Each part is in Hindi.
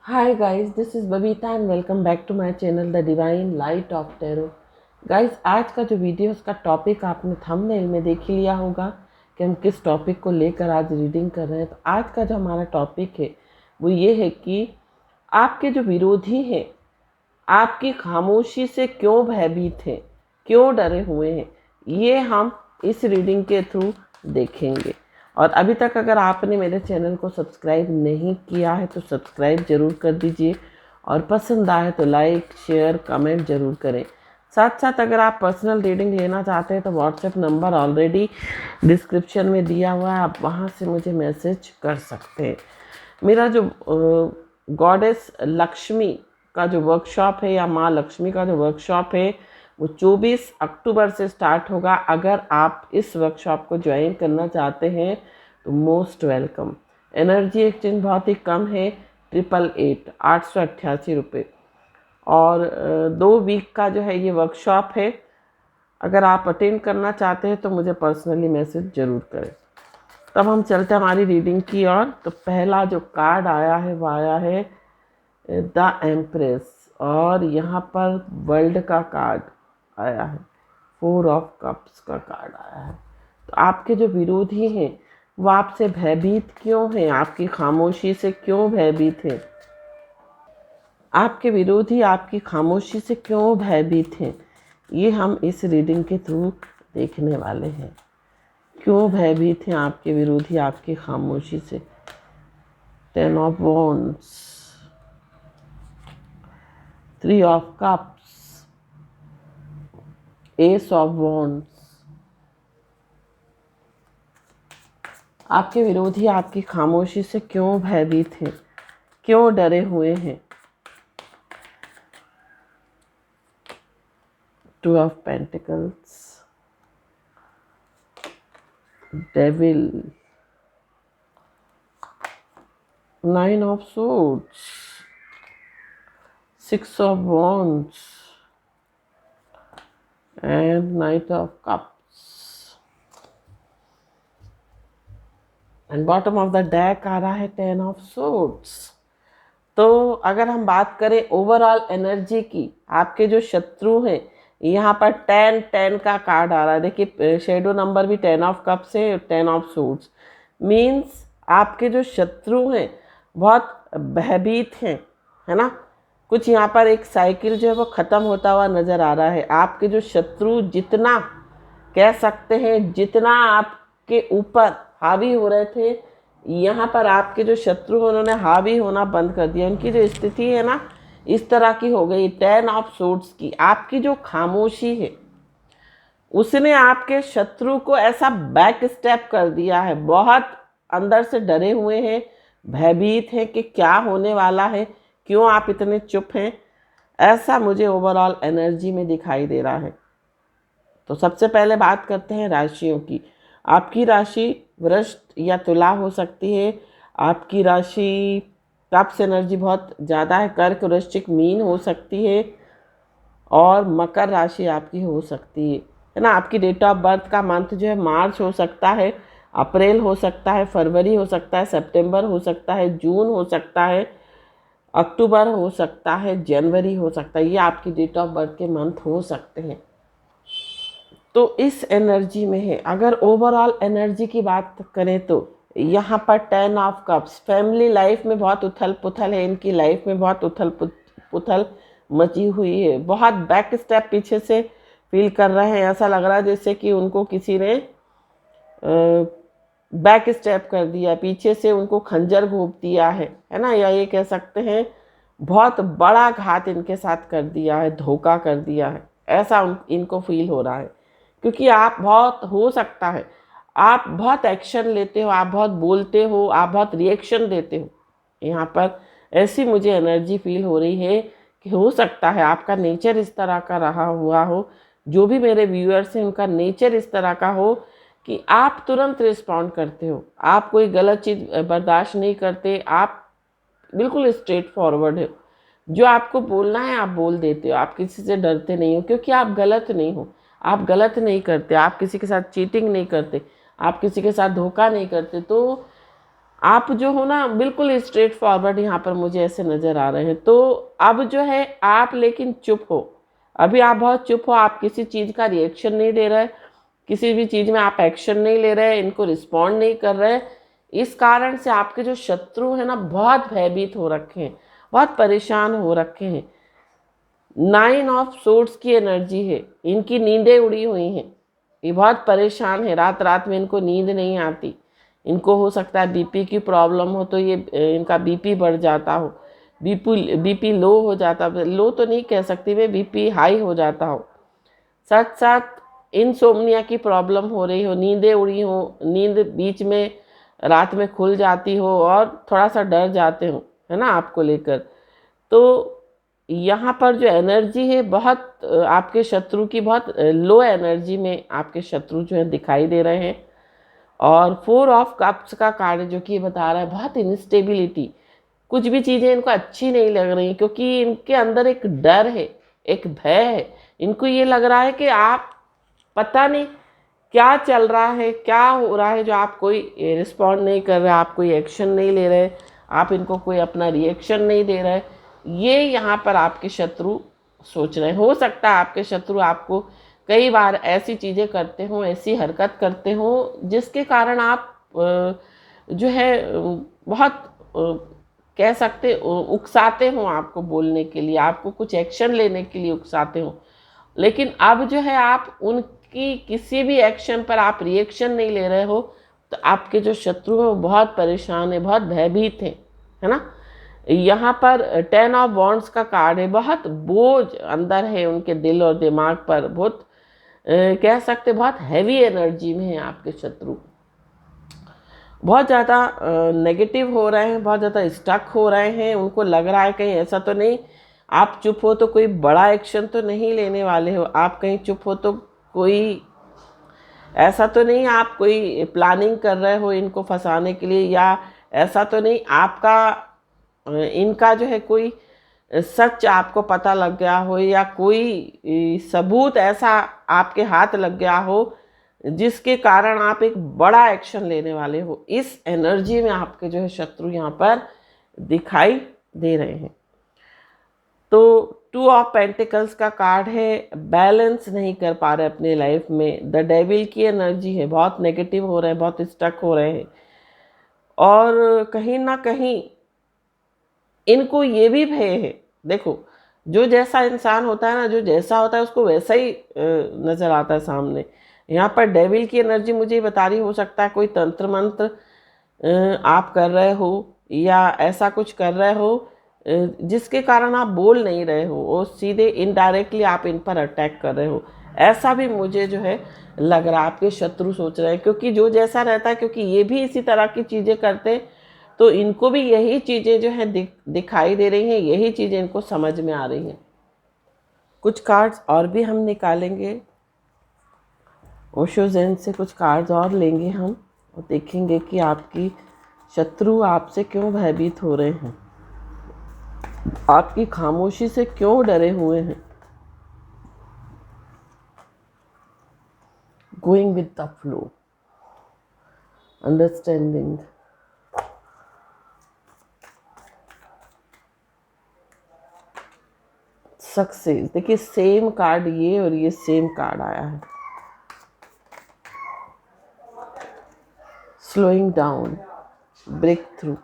Hi guys, this is Babita and welcome back to my channel The Divine Light of Tarot। Guys, आज का जो वीडियो उसका टॉपिक आपने थंबनेल में देख ही लिया होगा कि हम किस टॉपिक को लेकर आज रीडिंग कर रहे हैं। तो आज का जो हमारा टॉपिक है वो ये है कि आपके जो विरोधी हैं आपकी खामोशी से क्यों भयभीत हैं, क्यों डरे हुए हैं, ये हम इस रीडिंग के थ्रू देखेंगे। और अभी तक अगर आपने मेरे चैनल को सब्सक्राइब नहीं किया है तो सब्सक्राइब ज़रूर कर दीजिए और पसंद आए तो लाइक शेयर कमेंट ज़रूर करें। साथ साथ अगर आप पर्सनल रीडिंग लेना चाहते हैं तो व्हाट्सएप नंबर ऑलरेडी डिस्क्रिप्शन में दिया हुआ है, आप वहाँ से मुझे मैसेज कर सकते हैं। मेरा जो गॉडेस लक्ष्मी का जो वर्कशॉप है या माँ लक्ष्मी का जो वर्कशॉप है वो 24 अक्टूबर से स्टार्ट होगा। अगर आप इस वर्कशॉप को ज्वाइन करना चाहते हैं तो मोस्ट वेलकम। एनर्जी एक्सचेंज बहुत ही कम है, 888 रुपये। और 2 वीक का जो है ये वर्कशॉप है। अगर आप अटेंड करना चाहते हैं तो मुझे पर्सनली मैसेज ज़रूर करें। तब हम चलते हैं हमारी रीडिंग की ओर। तो पहला जो कार्ड आया है वो आया है द एम्प्रेस और यहाँ पर वर्ल्ड का कार्ड आया है, 4 ऑफ कप्स का कार्ड आया है। तो आपके जो विरोधी हैं वो आपसे भयभीत क्यों हैं, आपकी खामोशी से क्यों भयभीत हैं, आपके विरोधी आपकी खामोशी से क्यों भयभीत हैं, ये हम इस रीडिंग के थ्रू देखने वाले हैं। क्यों भयभीत हैं आपके विरोधी आपकी खामोशी से। 10 of wands, 3 of cups, S of wands. आपके विरोधी आपकी खामोशी से क्यों भयभीत हैं, क्यों डरे हुए हैं। 2 of pentacles, devil, 9 of swords, 6 of wands and Knight of cups and bottom of the deck आ रहा है 10 ऑफ swords। तो अगर हम बात करें ओवरऑल एनर्जी की, आपके जो शत्रु हैं, यहाँ पर 10 का कार्ड आ रहा है। देखिए शेडो नंबर भी 10 ऑफ कप्स है, 10 ऑफ सूट्स। मीन्स आपके जो शत्रु हैं बहुत भयभीत हैं, है ना। कुछ यहाँ पर एक साइकिल जो है वो ख़त्म होता हुआ नज़र आ रहा है। आपके जो शत्रु जितना कह सकते हैं, जितना आपके ऊपर हावी हो रहे थे, यहाँ पर आपके जो शत्रु हैं उन्होंने हावी होना बंद कर दिया। उनकी जो स्थिति है ना इस तरह की हो गई। 10 ऑफ सूट्स की आपकी जो खामोशी है उसने आपके शत्रु को ऐसा बैक स्टेप कर दिया है। बहुत अंदर से डरे हुए हैं, भयभीत हैं कि क्या होने वाला है, क्यों आप इतने चुप हैं, ऐसा मुझे ओवरऑल एनर्जी में दिखाई दे रहा है। तो सबसे पहले बात करते हैं राशियों की। आपकी राशि वृष या तुला हो सकती है। आपकी राशि कप्स एनर्जी बहुत ज़्यादा है, कर्क वृश्चिक मीन हो सकती है और मकर राशि आपकी हो सकती है ना। आपकी डेट ऑफ बर्थ का मंथ जो है मार्च हो सकता है, अप्रैल हो सकता है, फरवरी हो सकता है, सितंबर हो सकता है, जून हो सकता है, अक्टूबर हो सकता है, जनवरी हो सकता है। ये आपकी डेट ऑफ बर्थ के मंथ हो सकते हैं। तो इस एनर्जी में है। अगर ओवरऑल एनर्जी की बात करें तो यहाँ पर 10 ऑफ कप्स, फैमिली लाइफ में बहुत उथल पुथल है, इनकी लाइफ में बहुत उथल पुथल मची हुई है। बहुत बैक स्टेप पीछे से फील कर रहे हैं। ऐसा लग रहा है जैसे कि उनको किसी ने बैक स्टेप कर दिया, पीछे से उनको खंजर घोंप दिया है ना। या ये कह सकते हैं बहुत बड़ा घात इनके साथ कर दिया है, धोखा कर दिया है, ऐसा इनको फील हो रहा है। क्योंकि आप बहुत हो सकता है आप बहुत एक्शन लेते हो, आप बहुत बोलते हो, आप बहुत रिएक्शन देते हो। यहाँ पर ऐसी मुझे एनर्जी फील हो रही है कि हो सकता है आपका नेचर इस तरह का रहा हुआ हो। जो भी मेरे व्यूअर्स हैं उनका नेचर इस तरह का हो कि आप तुरंत रिस्पॉन्ड करते हो, आप कोई गलत चीज़ बर्दाश्त नहीं करते, आप बिल्कुल स्ट्रेट फॉरवर्ड हो। जो आपको बोलना है आप बोल देते हो, आप किसी से डरते नहीं हो क्योंकि आप गलत नहीं हो, आप गलत नहीं करते, आप किसी के साथ चीटिंग नहीं करते, आप किसी के साथ धोखा नहीं करते। तो आप जो हो ना बिल्कुल स्ट्रेट फॉरवर्ड यहाँ पर मुझे ऐसे नज़र आ रहे हैं। तो अब जो है आप लेकिन चुप हो, अभी आप बहुत चुप हो, आप किसी चीज़ का रिएक्शन नहीं दे रहे, किसी भी चीज़ में आप एक्शन नहीं ले रहे, इनको रिस्पॉन्ड नहीं कर रहे। इस कारण से आपके जो शत्रु हैं ना बहुत भयभीत हो रखे हैं, बहुत परेशान हो रखे हैं। 9 ऑफ सोर्ड्स की एनर्जी है, इनकी नींदें उड़ी हुई हैं, ये बहुत परेशान है, रात रात में इनको नींद नहीं आती। इनको हो सकता है बीपी की प्रॉब्लम हो, तो ये इनका बीपी बढ़ जाता हो, बीपी लो हो जाता, लो तो नहीं कह सकती मैं, बीपी हाई हो जाता हो। साथ साथ इनसोम्निया की प्रॉब्लम हो रही हो, नींदें उड़ी हो, नींद बीच में रात में खुल जाती हो और थोड़ा सा डर जाते हो, है ना, आपको लेकर। तो यहाँ पर जो एनर्जी है बहुत आपके शत्रु की बहुत लो एनर्जी में आपके शत्रु जो है दिखाई दे रहे हैं। और 4 ऑफ कप्स का कार्ड जो कि बता रहा है बहुत इनस्टेबिलिटी, कुछ भी चीज़ें इनको अच्छी नहीं लग रही, क्योंकि इनके अंदर एक डर है, एक भय है। इनको ये लग रहा है कि आप पता नहीं क्या चल रहा है, क्या हो रहा है, जो आप कोई रिस्पॉन्ड नहीं कर रहे, आप कोई एक्शन नहीं ले रहे, आप इनको कोई अपना रिएक्शन नहीं दे रहे। ये यहाँ पर आपके शत्रु सोच रहे हैं। हो सकता है आपके शत्रु आपको कई बार ऐसी चीज़ें करते हों, ऐसी हरकत करते हों जिसके कारण आप जो है बहुत कह सकते उकसाते हों, आपको बोलने के लिए, आपको कुछ एक्शन लेने के लिए उकसाते हों। लेकिन अब जो है आप उनकी किसी भी एक्शन पर आप रिएक्शन नहीं ले रहे हो, तो आपके जो शत्रु हैं वो बहुत परेशान है, बहुत भयभीत हैं, है ना। यहाँ पर 10 ऑफ वॉन्ड्स का कार्ड है, बहुत बोझ अंदर है उनके दिल और दिमाग पर, बहुत कह सकते बहुत हैवी एनर्जी में है आपके शत्रु, बहुत ज़्यादा नेगेटिव हो रहे हैं, बहुत ज़्यादा स्टक हो रहे हैं। उनको लग रहा है कहीं ऐसा तो नहीं आप चुप हो तो कोई बड़ा एक्शन तो नहीं लेने वाले हो, आप कहीं चुप हो तो कोई ऐसा तो नहीं आप कोई प्लानिंग कर रहे हो इनको फंसाने के लिए, या ऐसा तो नहीं आपका इनका जो है कोई सच आपको पता लग गया हो, या कोई सबूत ऐसा आपके हाथ लग गया हो जिसके कारण आप एक बड़ा एक्शन लेने वाले हो। इस एनर्जी में आपके जो है शत्रु यहाँ पर दिखाई दे रहे हैं। तो 2 ऑफ पेंटिकल्स का कार्ड है, बैलेंस नहीं कर पा रहे अपने लाइफ में, द डेविल की एनर्जी है, बहुत नेगेटिव हो रहे हैं, बहुत स्टक हो रहे हैं। और कहीं ना कहीं इनको ये भी भय है, देखो जो जैसा इंसान होता है ना, जो जैसा होता है उसको वैसा ही नज़र आता है सामने। यहाँ पर डेविल की एनर्जी मुझे बता रही, हो सकता है कोई तंत्र मंत्र आप कर रहे हो या ऐसा कुछ कर रहे हो जिसके कारण आप बोल नहीं रहे हो, और सीधे इनडायरेक्टली आप इन पर अटैक कर रहे हो, ऐसा भी मुझे जो है लग रहा है आपके शत्रु सोच रहे हैं। क्योंकि जो जैसा रहता है, क्योंकि ये भी इसी तरह की चीज़ें करते हैं, तो इनको भी यही चीज़ें जो है दिखाई दे रही हैं, यही चीज़ें इनको समझ में आ रही हैं। कुछ कार्ड्स और भी हम निकालेंगे, ओशो ज़ेन से कुछ कार्ड्स और लेंगे हम, और देखेंगे कि आपकी शत्रु आपसे क्यों भयभीत हो रहे हैं, आपकी खामोशी से क्यों डरे हुए हैं। Going with the flow, understanding, success. देखिए सेम कार्ड ये और ये सेम कार्ड आया है, slowing down, breakthrough,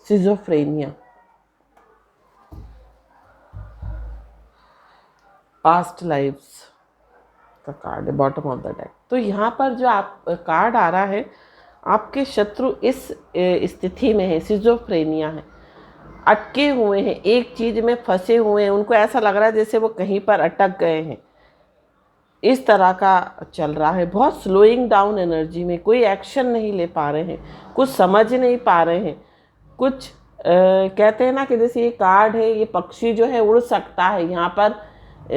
schizophrenia, past lifes का कार्ड है बॉटम ऑफ द डेक। तो यहाँ पर जो आप कार्ड आ रहा है, आपके शत्रु इस स्थिति में है, सिजोफ्रेनिया है, अटके हुए हैं, एक चीज़ में फंसे हुए हैं, उनको ऐसा लग रहा है जैसे वो कहीं पर अटक गए हैं, इस तरह का चल रहा है। बहुत स्लोइंग डाउन एनर्जी में, कोई एक्शन नहीं ले पा रहे हैं, कुछ समझ नहीं पा रहे हैं, कुछ कहते हैं ना कि जैसे ये कार्ड है, ये पक्षी जो है उड़ सकता है, यहाँ पर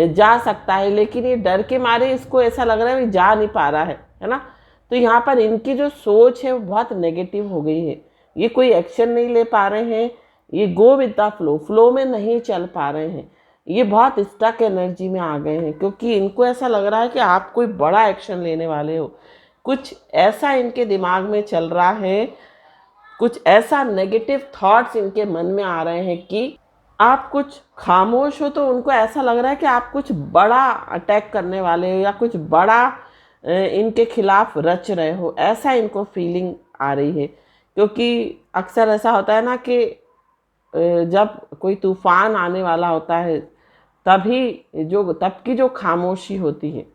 जा सकता है, लेकिन ये डर के मारे इसको ऐसा लग रहा है कि जा नहीं पा रहा है ना। तो यहाँ पर इनकी जो सोच है वो बहुत नेगेटिव हो गई है, ये कोई एक्शन नहीं ले पा रहे हैं, ये go with the flow, flow में नहीं चल पा रहे हैं, ये बहुत स्टक एनर्जी में आ गए हैं, क्योंकि इनको ऐसा लग रहा है कि आप कोई बड़ा एक्शन लेने वाले हो, कुछ ऐसा इनके दिमाग में चल रहा है, कुछ ऐसा नेगेटिव थॉट्स इनके मन में आ रहे हैं कि आप कुछ खामोश हो तो उनको ऐसा लग रहा है कि आप कुछ बड़ा अटैक करने वाले हो या कुछ बड़ा इनके खिलाफ रच रहे हो, ऐसा इनको फीलिंग आ रही है। क्योंकि अक्सर ऐसा होता है ना कि जब कोई तूफान आने वाला होता है तब की जो खामोशी होती है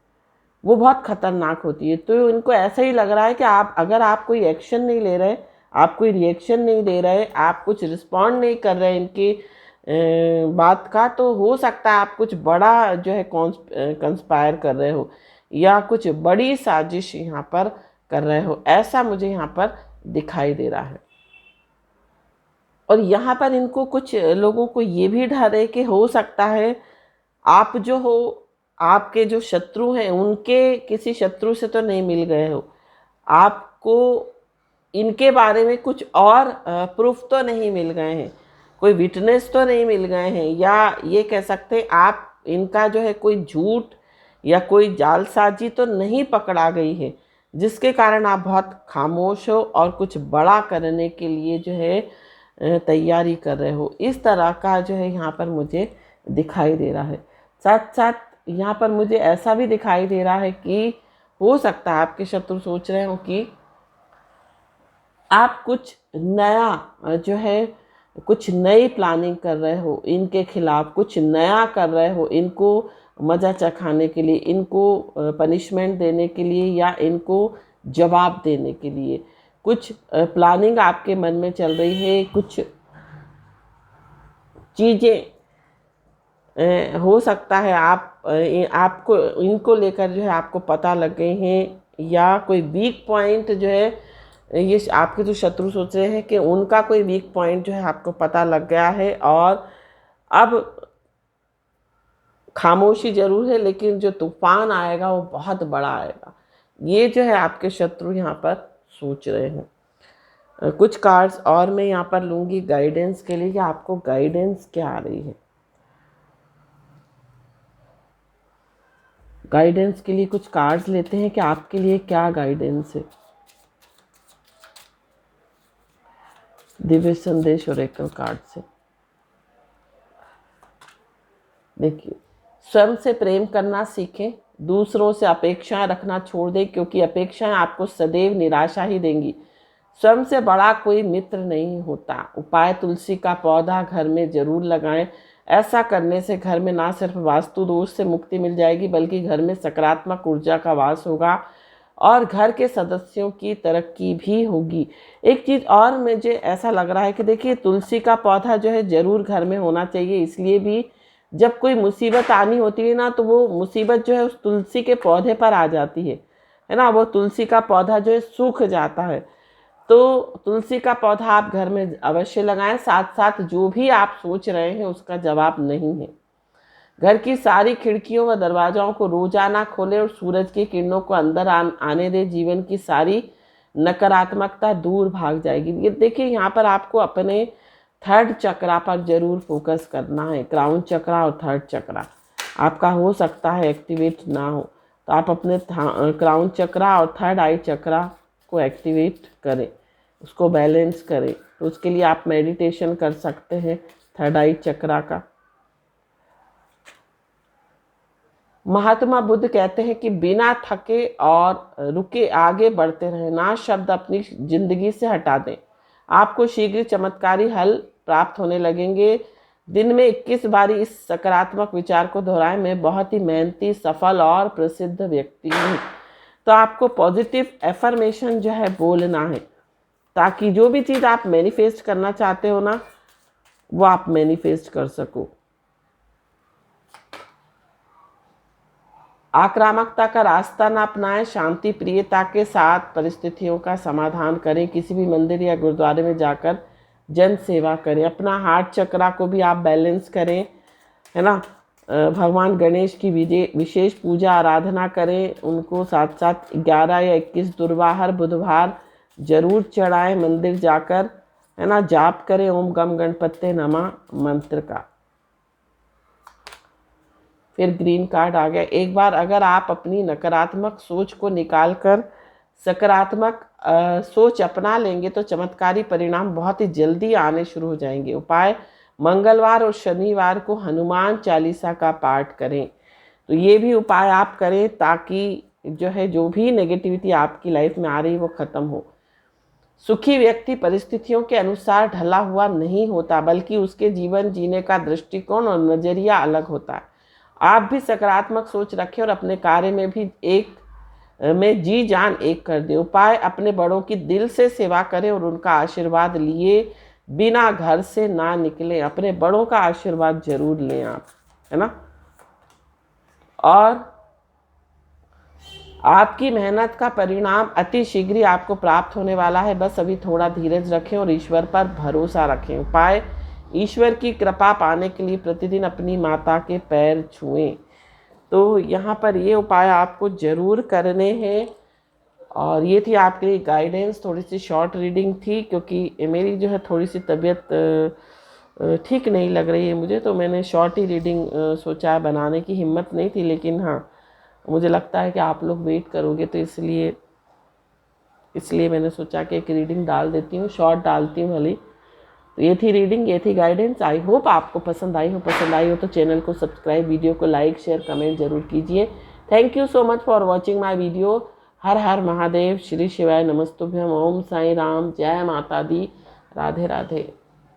वो बहुत खतरनाक होती है। तो इनको ऐसा ही लग रहा है कि आप कोई एक्शन नहीं ले रहे, आप कोई रिएक्शन नहीं दे रहे, आप कुछ रिस्पॉन्ड नहीं कर रहे इनकी बात का, तो हो सकता है आप कुछ बड़ा जो है कंस्पायर कर रहे हो या कुछ बड़ी साजिश यहाँ पर कर रहे हो, ऐसा मुझे यहाँ पर दिखाई दे रहा है। और यहाँ पर इनको कुछ लोगों को ये भी डर है कि हो सकता है आप जो हो, आपके जो शत्रु हैं उनके किसी शत्रु से तो नहीं मिल गए हो, आपको इनके बारे में कुछ और प्रूफ तो नहीं मिल गए हैं, कोई विटनेस तो नहीं मिल गए हैं, या ये कह सकते हैं आप इनका जो है कोई झूठ या कोई जालसाजी तो नहीं पकड़ा गई है जिसके कारण आप बहुत खामोश हो और कुछ बड़ा करने के लिए जो है तैयारी कर रहे हो। इस तरह का जो है यहाँ पर मुझे दिखाई दे रहा है। साथ साथ यहाँ पर मुझे ऐसा भी दिखाई दे रहा है कि हो सकता है आपके शत्रु सोच रहे हो कि आप कुछ नया जो है कुछ नई प्लानिंग कर रहे हो, इनके खिलाफ कुछ नया कर रहे हो, इनको मज़ा चखाने के लिए, इनको पनिशमेंट देने के लिए या इनको जवाब देने के लिए कुछ प्लानिंग आपके मन में चल रही है। कुछ चीज़ें हो सकता है आपको इनको लेकर जो है आपको पता लग गए हैं, या कोई वीक पॉइंट जो है ये आपके जो शत्रु सोच रहे हैं कि उनका कोई वीक पॉइंट जो है आपको पता लग गया है और अब खामोशी जरूर है लेकिन जो तूफान आएगा वो बहुत बड़ा आएगा, ये जो है आपके शत्रु यहाँ पर सोच रहे हैं। कुछ कार्ड्स और मैं यहाँ पर लूँगी गाइडेंस के लिए कि आपको गाइडेंस क्या आ रही है। गाइडेंस के लिए कुछ कार्ड्स लेते हैं कि आपके लिए क्या गाइडेंस है। दिव्य संदेश ओरेकल कार्ड से देखिए, स्वयं से प्रेम करना सीखें, दूसरों से अपेक्षाएं रखना छोड़ दें क्योंकि अपेक्षाएं आपको सदैव निराशा ही देंगी। स्वयं से बड़ा कोई मित्र नहीं होता। उपाय, तुलसी का पौधा घर में जरूर लगाएं। ऐसा करने से घर में ना सिर्फ वास्तु दोष से मुक्ति मिल जाएगी बल्कि घर में सकारात्मक ऊर्जा का वास होगा और घर के सदस्यों की तरक्की भी होगी। एक चीज़ और मुझे ऐसा लग रहा है कि देखिए, तुलसी का पौधा जो है ज़रूर घर में होना चाहिए। इसलिए भी जब कोई मुसीबत आनी होती है ना, तो वो मुसीबत जो है उस तुलसी के पौधे पर आ जाती है ना। वो तुलसी का पौधा जो है सूख जाता है। तो तुलसी का पौधा आप घर में अवश्य लगाएं। साथ साथ जो भी आप सोच रहे हैं उसका जवाब नहीं है। घर की सारी खिड़कियों व दरवाजाओं को रोजाना खोलें और सूरज की किरणों को अंदर आने दें। जीवन की सारी नकारात्मकता दूर भाग जाएगी। ये देखिए, यहाँ पर आपको अपने थर्ड चक्रा पर जरूर फोकस करना है। क्राउन चक्रा और थर्ड चक्रा आपका हो सकता है एक्टिवेट ना हो, तो आप अपने क्राउन चक्रा और थर्ड आई चक्रा को एक्टिवेट करें, उसको बैलेंस करें। तो उसके लिए आप मेडिटेशन कर सकते हैं थर्ड आई चक्रा का। महात्मा बुद्ध कहते हैं कि बिना थके और रुके आगे बढ़ते रहें। ना शब्द अपनी जिंदगी से हटा दें। आपको शीघ्र चमत्कारी हल प्राप्त होने लगेंगे। दिन में 21 बारी इस सकारात्मक विचार को दोहराएं, मैं बहुत ही मेहनती, सफल और प्रसिद्ध व्यक्ति हूँ। तो आपको पॉजिटिव एफर्मेशन जो है बोलना है ताकि जो भी चीज़ आप मैनिफेस्ट करना चाहते हो ना, वो आप मैनिफेस्ट कर सको। आक्रामकता का रास्ता ना अपनाएं। शांति प्रियता के साथ परिस्थितियों का समाधान करें। किसी भी मंदिर या गुरुद्वारे में जाकर जन सेवा करें। अपना हार्ट चक्रा को भी आप बैलेंस करें, है ना। भगवान गणेश की विशेष पूजा आराधना करें। उनको साथ साथ 11 या 21 दुर्वाहर बुधवार जरूर चढ़ाएं मंदिर जाकर, है ना। जाप करें ओम गम गणपते नमः मंत्र का। फिर ग्रीन कार्ड आ गया। एक बार अगर आप अपनी नकारात्मक सोच को निकाल कर सकारात्मक सोच अपना लेंगे तो चमत्कारी परिणाम बहुत ही जल्दी आने शुरू हो जाएंगे। उपाय, मंगलवार और शनिवार को हनुमान चालीसा का पाठ करें। तो ये भी उपाय आप करें ताकि जो है जो भी नेगेटिविटी आपकी लाइफ में आ रही है वो ख़त्म हो। सुखी व्यक्ति परिस्थितियों के अनुसार ढला हुआ नहीं होता, बल्कि उसके जीवन जीने का दृष्टिकोण और नज़रिया अलग होता है। आप भी सकारात्मक सोच रखें और अपने कार्य में भी में जी जान एक कर दें। उपाय, अपने बड़ों की दिल से सेवा करें और उनका आशीर्वाद लिए बिना घर से ना निकलें। अपने बड़ों का आशीर्वाद जरूर लें आप, है ना। और आपकी मेहनत का परिणाम अति शीघ्र ही आपको प्राप्त होने वाला है। बस अभी थोड़ा धीरज रखें और ईश्वर पर भरोसा रखें। उपाय, ईश्वर की कृपा पाने के लिए प्रतिदिन अपनी माता के पैर छुएं। तो यहाँ पर ये उपाय आपको ज़रूर करने हैं। और ये थी आपके लिए गाइडेंस। थोड़ी सी शॉर्ट रीडिंग थी क्योंकि मेरी जो है थोड़ी सी तबीयत ठीक नहीं लग रही है मुझे, तो मैंने शॉर्ट ही रीडिंग सोचा है, बनाने की हिम्मत नहीं थी। लेकिन हाँ, मुझे लगता है कि आप लोग वेट करोगे तो इसलिए मैंने सोचा कि एक रीडिंग डाल देती हूँ, शॉर्ट डालती हूँ भली। तो ये थी रीडिंग, ये थी गाइडेंस। आई होप आपको पसंद आई हो तो चैनल को सब्सक्राइब, वीडियो को लाइक शेयर कमेंट जरूर कीजिए। Thank you so much for watching my video. हर हर महादेव, श्री शिवाय, नमस्तुभ्यम, ओम साई राम, जय माता दी, राधे राधे।